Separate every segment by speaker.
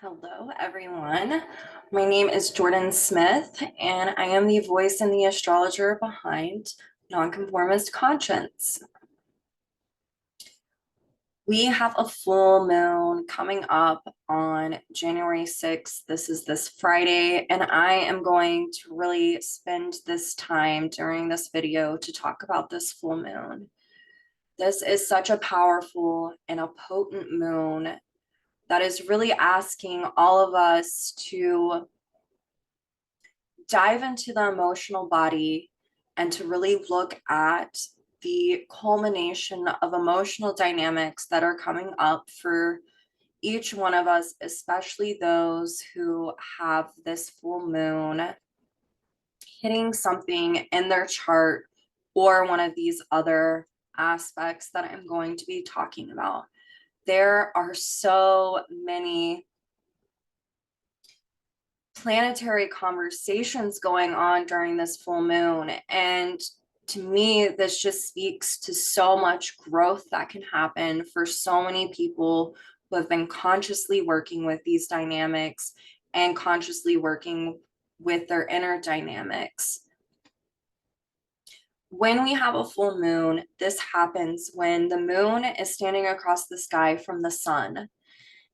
Speaker 1: Hello, everyone. My name is Jordan Smith, and I am the voice and the astrologer behind Nonconformist Conscience. We have a full moon coming up on January 6th. This is this Friday, and I am going to really spend this time during this video to talk about this full moon. This is such a powerful and a potent moon that is really asking all of us to dive into the emotional body and to really look at the culmination of emotional dynamics that are coming up for each one of us, especially those who have this full moon hitting something in their chart or one of these other aspects that I'm going to be talking about. There are so many planetary conversations going on during this full moon. And to me, this just speaks to so much growth that can happen for so many people who have been consciously working with these dynamics and consciously working with their inner dynamics. When we have a full moon, this happens when the moon is standing across the sky from the sun.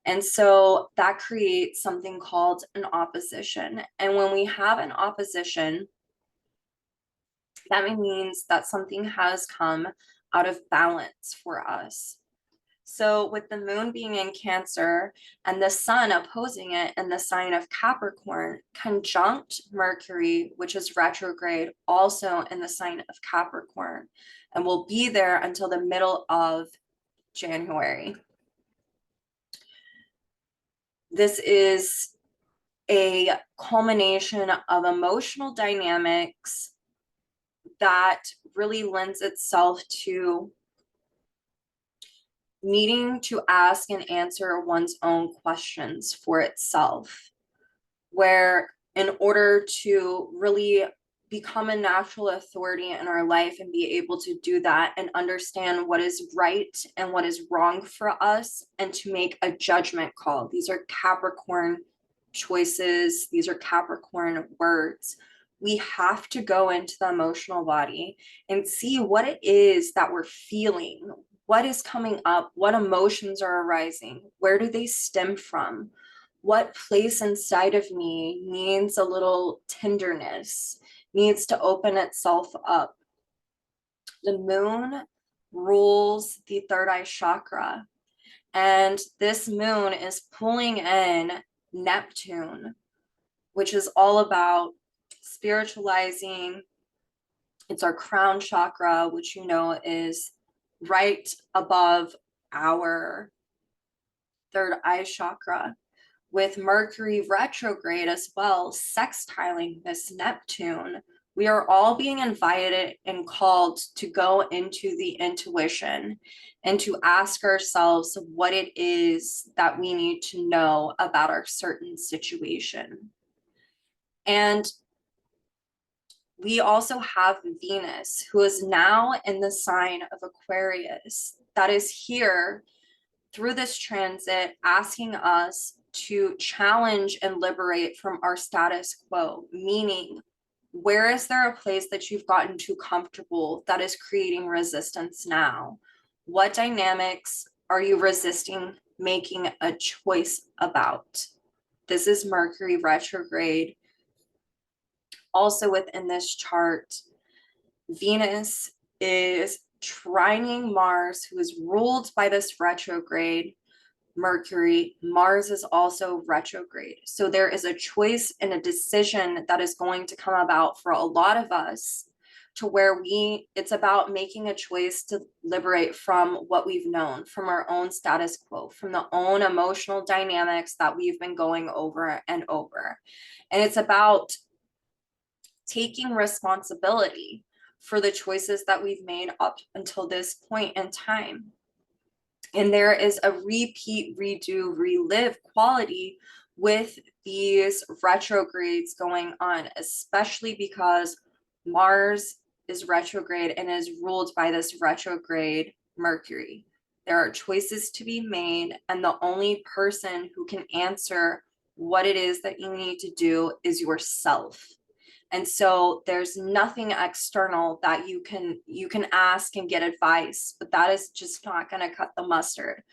Speaker 1: And so that creates something called an opposition. And when we have an opposition, that means that something has come out of balance for us. So with the moon being in Cancer and the sun opposing it in the sign of Capricorn, conjunct Mercury, which is retrograde, also in the sign of Capricorn, and will be there until the middle of January. This is a culmination of emotional dynamics that really lends itself to needing to ask and answer one's own questions for itself, where in order to really become a natural authority in our life and be able to do that and understand what is right and what is wrong for us and to make a judgment call. These are Capricorn choices, these are Capricorn words. We have to go into the emotional body and see what it is that we're feeling, what is coming up, what emotions are arising, where do they stem from, what place inside of me needs a little tenderness, needs to open itself up. The moon rules the third eye chakra, and this moon is pulling in Neptune, which is all about spiritualizing. It's our crown chakra, which you know is right above our third eye chakra, with Mercury retrograde as well, sextiling this Neptune. We are all being invited and called to go into the intuition and to ask ourselves what it is that we need to know about our certain situation. And we also have Venus, who is now in the sign of Aquarius, that is here through this transit, asking us to challenge and liberate from our status quo, meaning, where is there a place that you've gotten too comfortable that is creating resistance now? What dynamics are you resisting making a choice about? This is Mercury retrograde. Also within this chart, Venus is trining Mars, who is ruled by this retrograde Mercury. Mars is also retrograde. So there is a choice and a decision that is going to come about for a lot of us, to where it's about making a choice to liberate from what we've known, from our own status quo, from the own emotional dynamics that we've been going over and over. And it's about taking responsibility for the choices that we've made up until this point in time. And there is a repeat, redo, relive quality with these retrogrades going on, especially because Mars is retrograde and is ruled by this retrograde Mercury. There are choices to be made, and the only person who can answer what it is that you need to do is yourself. And so there's nothing external that you can ask and get advice, but that is just not going to cut the mustard.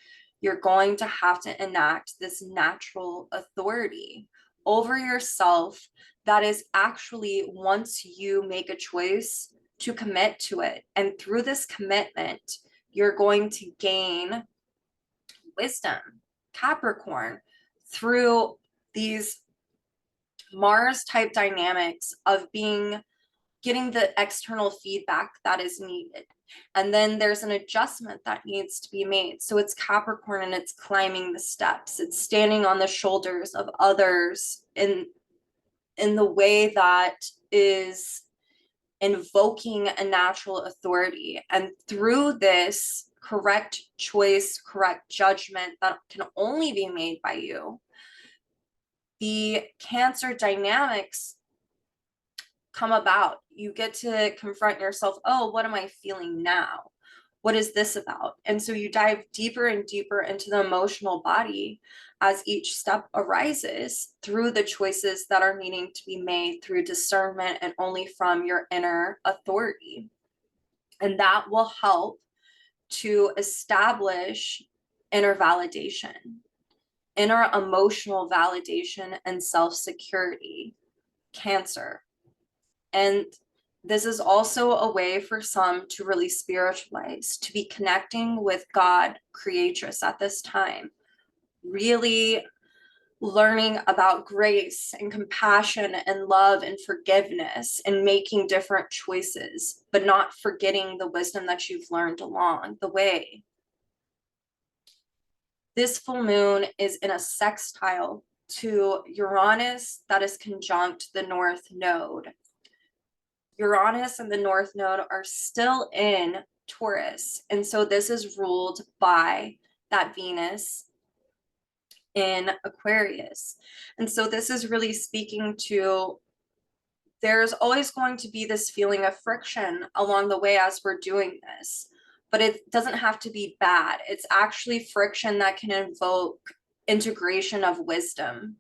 Speaker 1: You're going to have to enact this natural authority over yourself that is actually, once you make a choice, to commit to it. And through this commitment, you're going to gain wisdom, Capricorn, through these Mars type dynamics of getting the external feedback that is needed. And then there's an adjustment that needs to be made. So it's Capricorn and it's climbing the steps. It's standing on the shoulders of others in the way that is invoking a natural authority. And through this correct choice, correct judgment that can only be made by you, the Cancer dynamics come about. You get to confront yourself. Oh, what am I feeling now? What is this about? And so you dive deeper and deeper into the emotional body as each step arises through the choices that are needing to be made through discernment and only from your inner authority. And that will help to establish inner validation, inner emotional validation, and self-security, Cancer. And this is also a way for some to really spiritualize, to be connecting with God, Creatress at this time, really learning about grace and compassion and love and forgiveness and making different choices, but not forgetting the wisdom that you've learned along the way. This full moon is in a sextile to Uranus that is conjunct the North Node. Uranus and the North Node are still in Taurus. And so this is ruled by that Venus in Aquarius. And so this is really speaking to, there's always going to be this feeling of friction along the way as we're doing this, but it doesn't have to be bad. It's actually friction that can invoke integration of wisdom,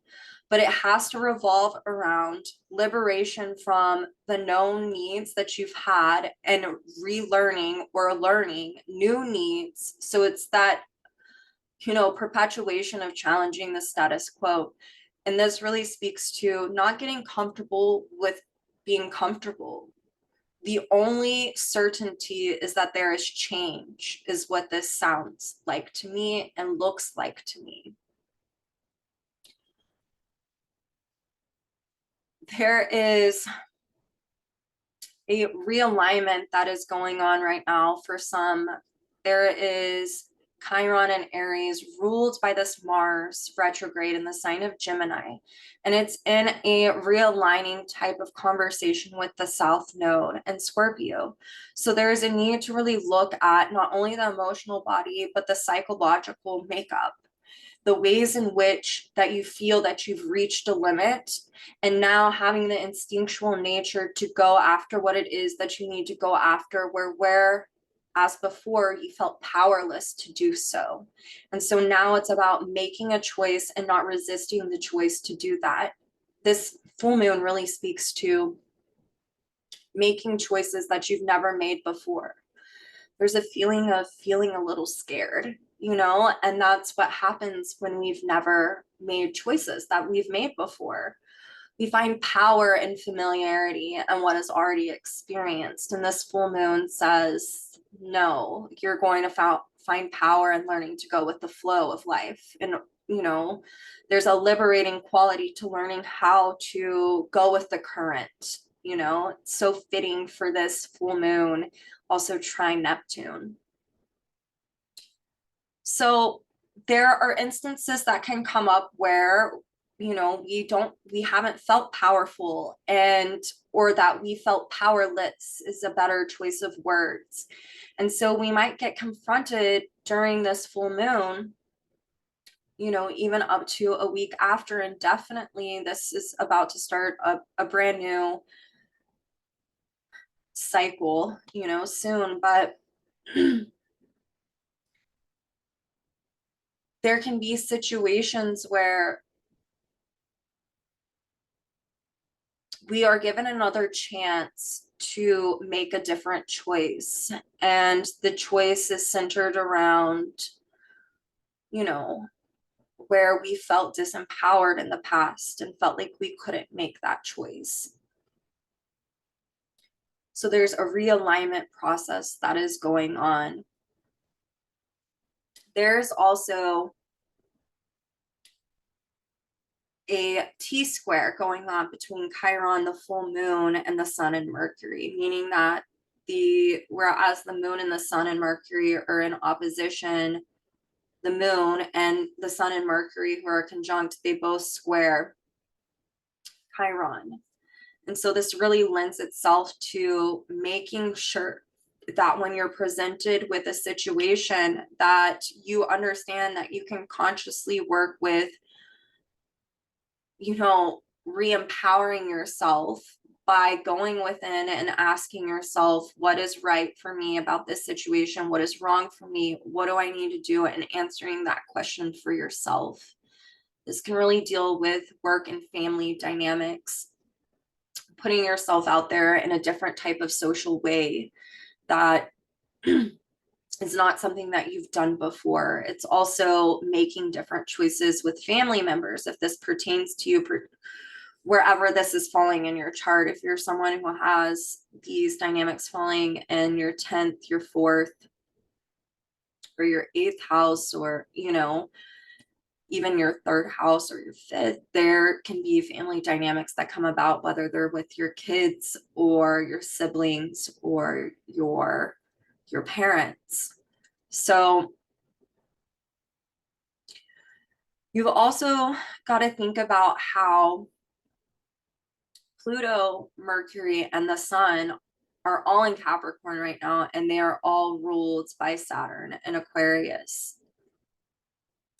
Speaker 1: but it has to revolve around liberation from the known needs that you've had and relearning or learning new needs. So it's that, perpetuation of challenging the status quo. And this really speaks to not getting comfortable with being comfortable. The only certainty is that there is change, is what this sounds like to me and looks like to me. There is a realignment that is going on right now for some. There is Chiron and Aries ruled by this Mars retrograde in the sign of Gemini. And it's in a realigning type of conversation with the South Node and Scorpio. So there is a need to really look at not only the emotional body, but the psychological makeup, the ways in which that you feel that you've reached a limit, and now having the instinctual nature to go after what it is that you need to go after, where as before you felt powerless to do so. And so now it's about making a choice and not resisting the choice to do that. This full moon really speaks to making choices that you've never made before. There's a feeling of feeling a little scared, and that's what happens when we've never made choices that we've made before. We find power in familiarity and what is already experienced. And this full moon says, no, you're going to find power in learning to go with the flow of life. And, there's a liberating quality to learning how to go with the current. It's so fitting for this full moon, also trine Neptune. So there are instances that can come up where, we haven't felt powerful, or that we felt powerless is a better choice of words. And so we might get confronted during this full moon, even up to a week after, and definitely this is about to start a brand new cycle, soon, but there can be situations where we are given another chance to make a different choice. And the choice is centered around, you know, where we felt disempowered in the past and felt like we couldn't make that choice. So there's a realignment process that is going on. There's also a T-square going on between Chiron, the full moon, and the sun and Mercury, meaning that whereas the moon and the sun and Mercury are in opposition, the moon and the sun and Mercury, who are conjunct, they both square Chiron. And so this really lends itself to making sure that when you're presented with a situation, that you understand that you can consciously work with, re-empowering yourself by going within and asking yourself, what is right for me about this situation? What is wrong for me? What do I need to do? And answering that question for yourself. This can really deal with work and family dynamics, putting yourself out there in a different type of social way that is not something that you've done before. It's also making different choices with family members, if this pertains to you, wherever this is falling in your chart. If you're someone who has these dynamics falling in your 10th, your 4th, or your 8th house, or, even your 3rd house or your 5th, there can be family dynamics that come about, whether they're with your kids or your siblings or your parents. So you've also got to think about how Pluto, Mercury, and the sun are all in Capricorn right now, and they are all ruled by Saturn in Aquarius.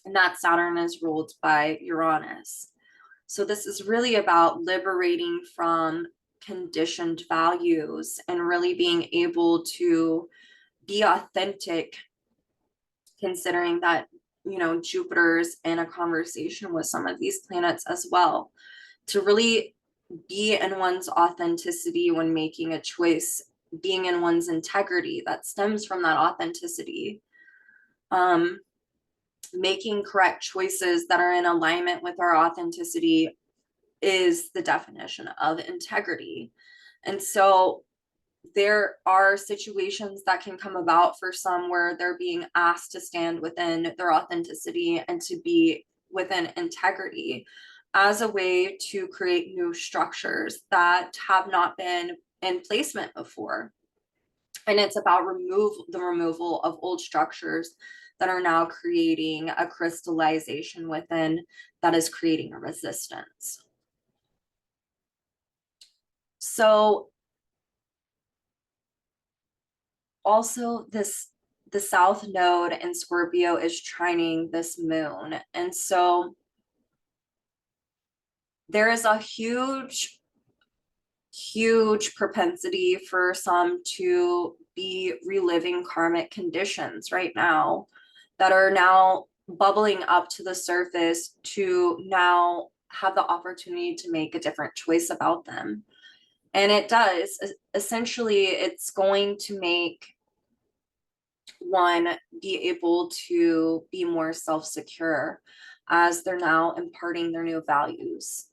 Speaker 1: And that Saturn is ruled by Uranus. So this is really about liberating from conditioned values and really being able to be authentic, considering that, Jupiter's in a conversation with some of these planets as well, to really be in one's authenticity when making a choice, being in one's integrity that stems from that authenticity. Making correct choices that are in alignment with our authenticity is the definition of integrity. And so there are situations that can come about for some where they're being asked to stand within their authenticity and to be within integrity as a way to create new structures that have not been in placement before. And it's about the removal of old structures that are now creating a crystallization within that is creating a resistance. So also the South Node in Scorpio is trining this moon. And so there is a huge propensity for some to be reliving karmic conditions right now that are now bubbling up to the surface to now have the opportunity to make a different choice about them. And it does. Essentially, it's going to make one be able to be more self-secure as they're now imparting their new values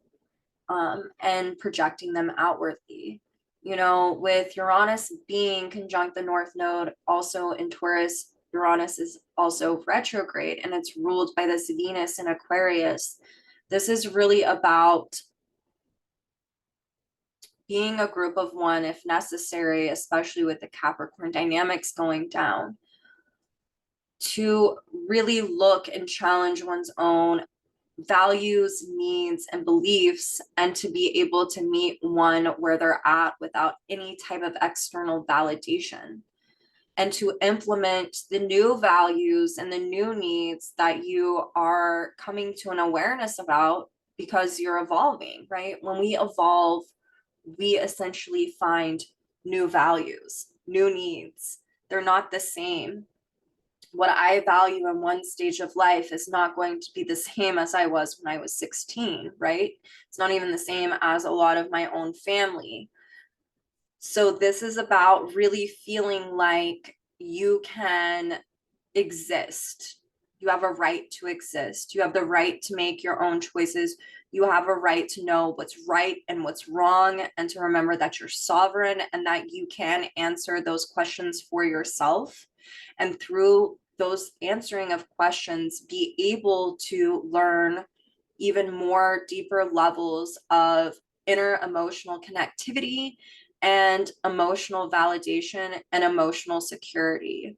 Speaker 1: and projecting them outwardly. With Uranus being conjunct the North Node, also in Taurus, Uranus is also retrograde and it's ruled by this Venus in Aquarius. This is really about being a group of one if necessary, especially with the Capricorn dynamics going down, to really look and challenge one's own values, needs, and beliefs, and to be able to meet one where they're at without any type of external validation, and to implement the new values and the new needs that you are coming to an awareness about because you're evolving, right? When we evolve, we essentially find new values, new needs. They're not the same. what I value in one stage of life is not going to be the same as I was when I was 16, right? It's not even the same as a lot of my own family. So this is about really feeling like you can exist. You have a right to exist. You have the right to make your own choices. You have a right to know what's right and what's wrong, and to remember that you're sovereign and that you can answer those questions for yourself. And through those answering of questions, be able to learn even more deeper levels of inner emotional connectivity and emotional validation and emotional security.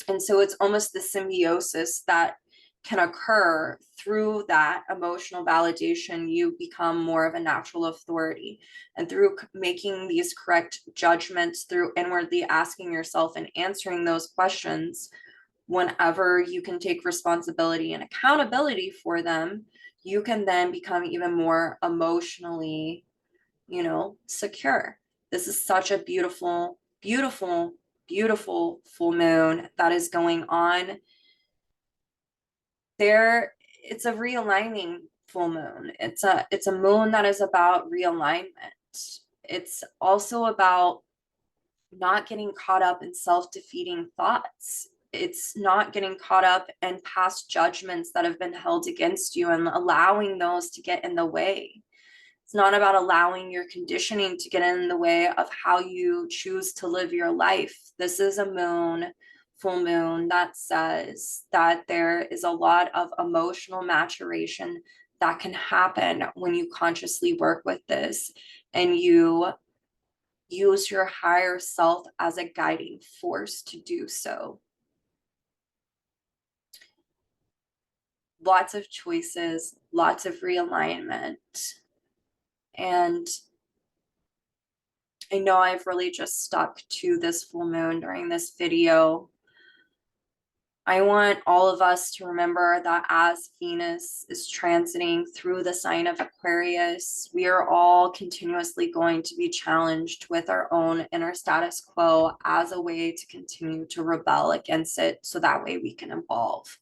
Speaker 1: And so it's almost the symbiosis that can occur through that emotional validation. You become more of a natural authority. And through making these correct judgments, through inwardly asking yourself and answering those questions, whenever you can take responsibility and accountability for them, you can then become even more emotionally, secure. This is such a beautiful, beautiful, beautiful full moon that is going on there. It's a realigning full moon. It's a moon that is about realignment. It's also about not getting caught up in self-defeating thoughts. It's not getting caught up in past judgments that have been held against you and allowing those to get in the way. It's not about allowing your conditioning to get in the way of how you choose to live your life. This is a full moon, that says that there is a lot of emotional maturation that can happen when you consciously work with this and you use your higher self as a guiding force to do so. Lots of choices, lots of realignment. And I know I've really just stuck to this full moon during this video. I want all of us to remember that as Venus is transiting through the sign of Aquarius, we are all continuously going to be challenged with our own inner status quo as a way to continue to rebel against it, so that way we can evolve.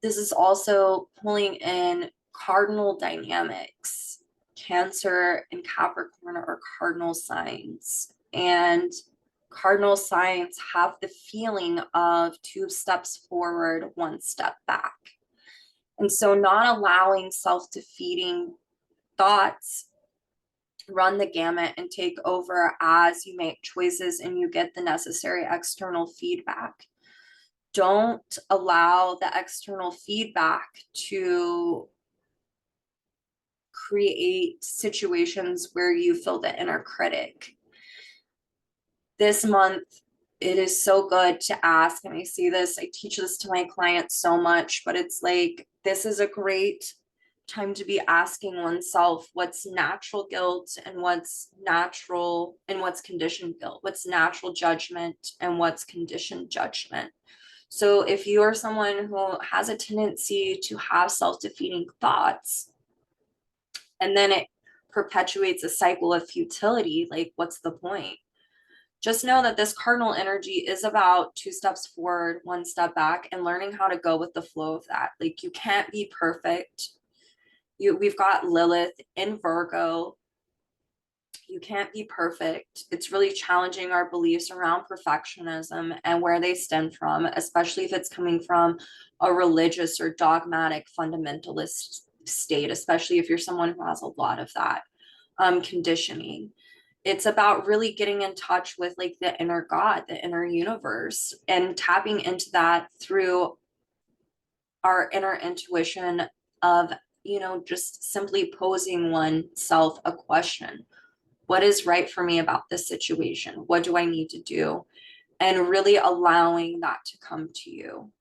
Speaker 1: This is also pulling in cardinal dynamics. Cancer and Capricorn are cardinal signs, and cardinal signs have the feeling of 2 steps forward, 1 step back. And so not allowing self-defeating thoughts run the gamut and take over as you make choices and you get the necessary external feedback. Don't allow the external feedback to create situations where you feel the inner critic. This month, it is so good to ask, and I see this, I teach this to my clients so much, but it's like, this is a great time to be asking oneself what's natural guilt and what's natural and what's conditioned guilt, what's natural judgment and what's conditioned judgment. So if you are someone who has a tendency to have self-defeating thoughts, and then it perpetuates a cycle of futility, like what's the point? Just know that this cardinal energy is about 2 steps forward, 1 step back, and learning how to go with the flow of that. Like, you can't be perfect. We've got Lilith in Virgo. You can't be perfect. It's really challenging our beliefs around perfectionism and where they stem from, especially if it's coming from a religious or dogmatic fundamentalist state, especially if you're someone who has a lot of that conditioning. It's about really getting in touch with like the inner God, the inner universe, and tapping into that through our inner intuition of, just simply posing oneself a question. What is right for me about this situation? What do I need to do? And really allowing that to come to you.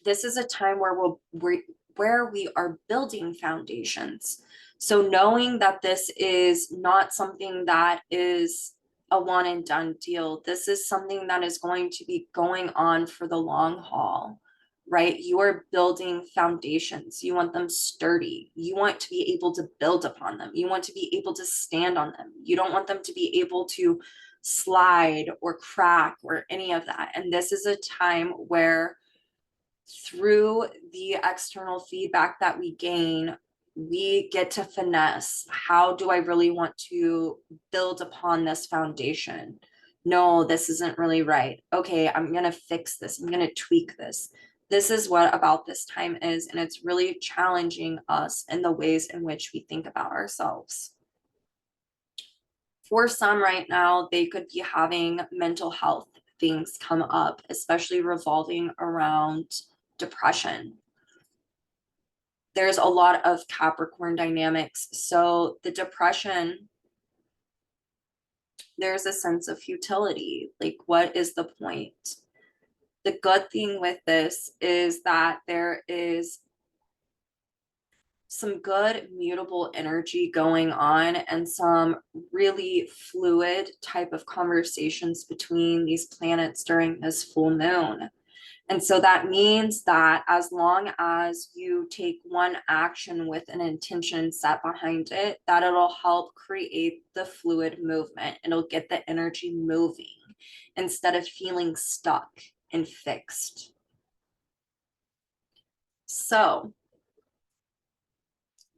Speaker 1: This is a time where we are building foundations. So knowing that this is not something that is a one and done deal, this is something that is going to be going on for the long haul, right? You are building foundations. You want them sturdy. You want to be able to build upon them. You want to be able to stand on them. You don't want them to be able to slide or crack or any of that. And this is a time where through the external feedback that we gain, we get to finesse. How do I really want to build upon this foundation? No, this isn't really right. Okay, I'm going to fix this. I'm going to tweak this. This is what about this time is. And it's really challenging us in the ways in which we think about ourselves. For some right now, they could be having mental health things come up, especially revolving around depression. There's a lot of Capricorn dynamics. So the depression, there's a sense of futility. Like, what is the point? The good thing with this is that there is some good mutable energy going on and some really fluid type of conversations between these planets during this full moon. And so that means that as long as you take one action with an intention set behind it, that it'll help create the fluid movement. It'll get the energy moving instead of feeling stuck and fixed. So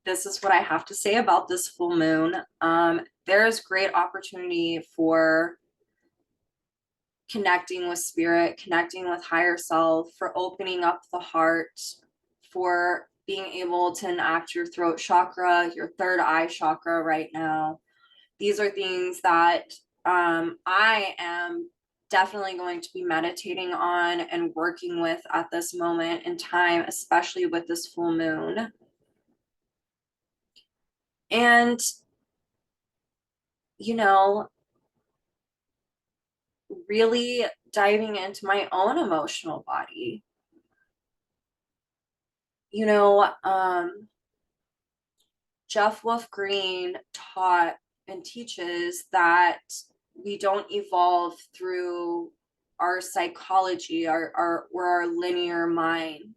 Speaker 1: this is what I have to say about this full moon. There's great opportunity for connecting with spirit, connecting with higher self, for opening up the heart, for being able to enact your throat chakra, your third eye chakra right now. These are things that I am definitely going to be meditating on and working with at this moment in time, especially with this full moon. And, you know, really diving into my own emotional body. You know, Jeff Wolf Green taught and teaches that we don't evolve through our psychology, or our linear mind.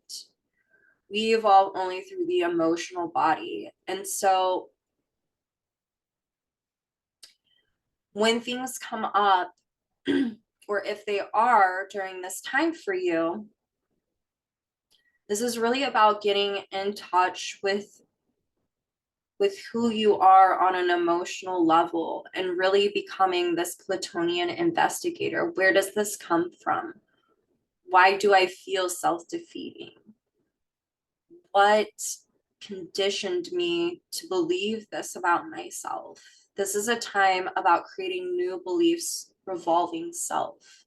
Speaker 1: We evolve only through the emotional body. And so when things come up, or if they are during this time for you, this is really about getting in touch with who you are on an emotional level and really becoming this Platonian investigator. Where does this come from? Why do I feel self-defeating? What conditioned me to believe this about myself? This is a time about creating new beliefs revolving self.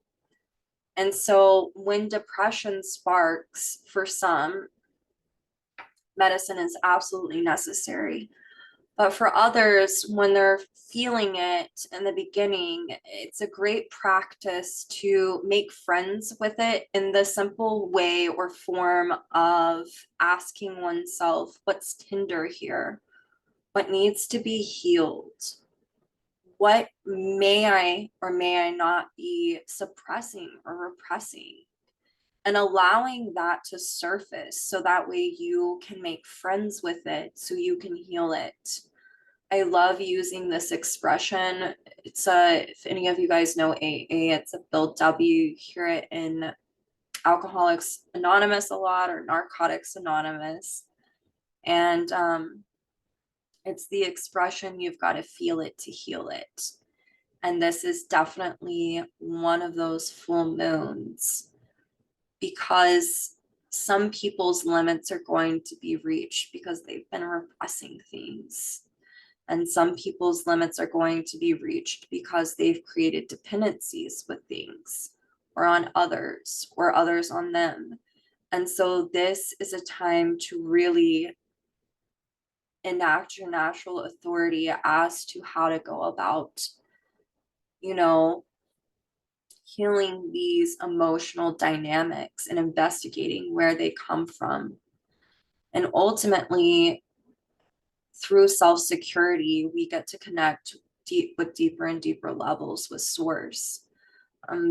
Speaker 1: And so when depression sparks, for some, medicine is absolutely necessary. But for others, when they're feeling it in the beginning, it's a great practice to make friends with it in the simple way or form of asking oneself, what's tender here? What needs to be healed? What may I or may I not be suppressing or repressing? And allowing that to surface so that way you can make friends with it so you can heal it. I love using this expression. It's if any of you guys know AA, it's a Bill W. You hear it in Alcoholics Anonymous a lot, or Narcotics Anonymous. And it's the expression, you've got to feel it to heal it. And this is definitely one of those full moons, because some people's limits are going to be reached because they've been repressing things. And some people's limits are going to be reached because they've created dependencies with things, or on others, or others on them. And so this is a time to really enact your natural authority as to how to go about, you know, healing these emotional dynamics and investigating where they come from. And ultimately, through self-security, we get to connect with deeper and deeper levels with source.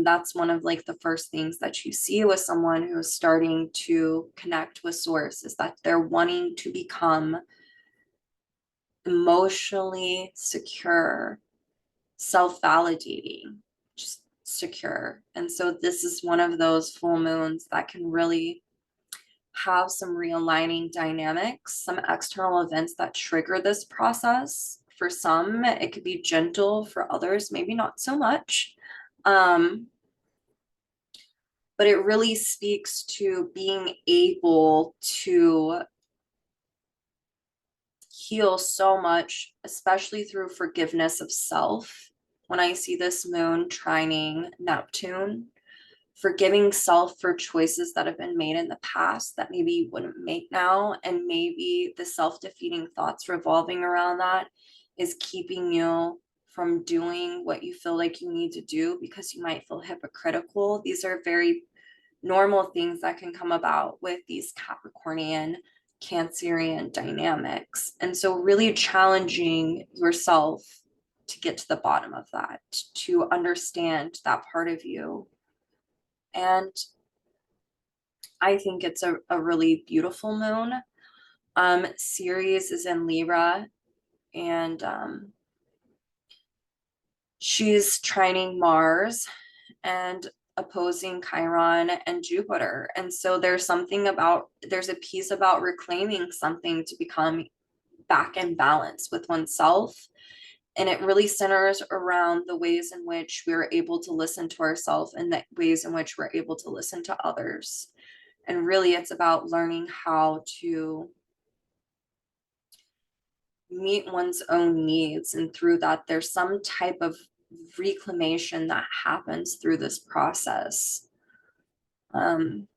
Speaker 1: That's one of like the first things that you see with someone who is starting to connect with source, is that they're wanting to become emotionally secure, self-validating, just secure. And so this is one of those full moons that can really have some realigning dynamics, some external events that trigger this process. For some, it could be gentle, for others, maybe not so much. But it really speaks to being able to heal so much, especially through forgiveness of self. When I see this moon trining Neptune, forgiving self for choices that have been made in the past that maybe you wouldn't make now, and maybe the self-defeating thoughts revolving around that is keeping you from doing what you feel like you need to do because you might feel hypocritical. These are very normal things that can come about with these Capricornian, Cancerian dynamics. And so really challenging yourself to get to the bottom of that, to understand that part of you. And I think it's a really beautiful moon. Ceres is in Libra, and she's trining Mars and opposing Chiron and Jupiter. And so there's a piece about reclaiming something to become back in balance with oneself. And it really centers around the ways in which we're able to listen to ourselves and the ways in which we're able to listen to others. And really, it's about learning how to meet one's own needs. And through that, there's some type of reclamation that happens through this process. And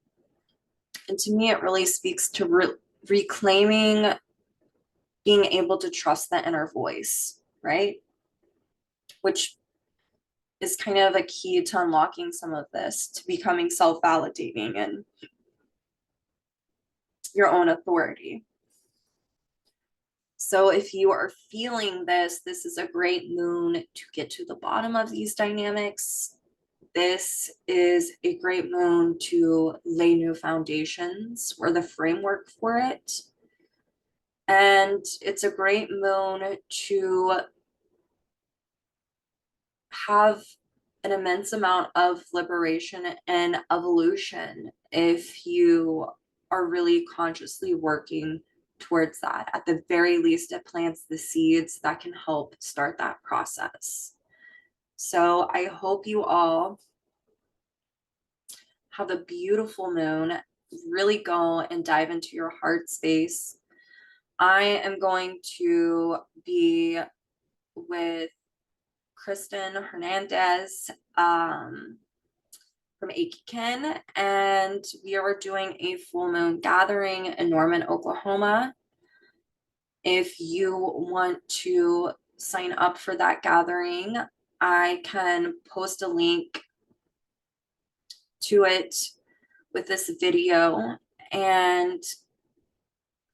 Speaker 1: to me, it really speaks to reclaiming being able to trust the inner voice, right? Which is kind of a key to unlocking some of this, to becoming self-validating and your own authority. So if you are feeling this is a great moon to get to the bottom of these dynamics. This is a great moon to lay new foundations or the framework for it. And it's a great moon to have an immense amount of liberation and evolution if you are really consciously working towards that. At the very least, it plants the seeds that can help start that process. So I hope you all have a beautiful moon. Really go and dive into your heart space. I am going to be with Kristen Hernandez from Aiken, and we are doing a full moon gathering in Norman, Oklahoma. If you want to sign up for that gathering, I can post a link to it with this video. And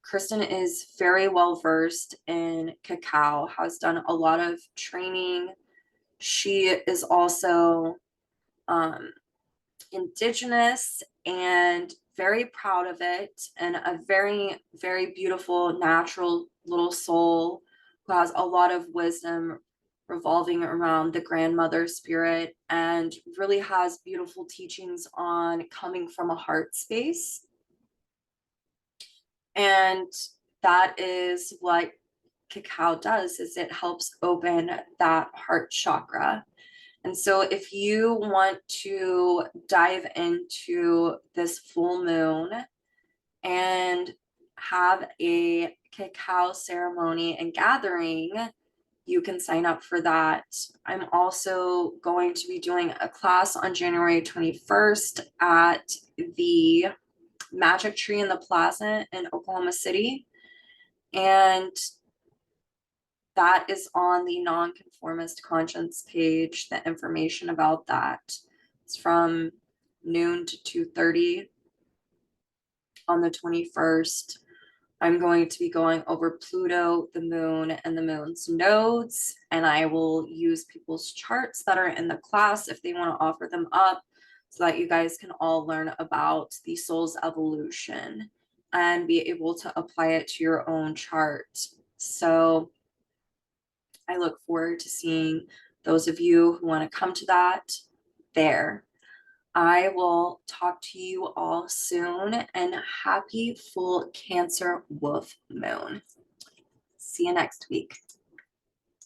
Speaker 1: Kristen is very well versed in cacao, has done a lot of training. She is also Indigenous and very proud of it, and a very, very beautiful, natural little soul who has a lot of wisdom revolving around the grandmother spirit, and really has beautiful teachings on coming from a heart space. And that is what cacao does, is it helps open that heart chakra. And so if you want to dive into this full moon and have a cacao ceremony and gathering, you can sign up for that. I'm also going to be doing a class on January 21st at the Magic Tree in the Plaza in Oklahoma City. And that is on the Nonconformist Conscience page, the information about that. It's from noon to 2:30 on the 21st. I'm going to be going over Pluto, the moon, and the moon's nodes, and I will use people's charts that are in the class if they want to offer them up, so that you guys can all learn about the soul's evolution and be able to apply it to your own chart. So I look forward to seeing those of you who want to come to that, there. I will talk to you all soon, and happy full Cancer wolf moon. See you next week.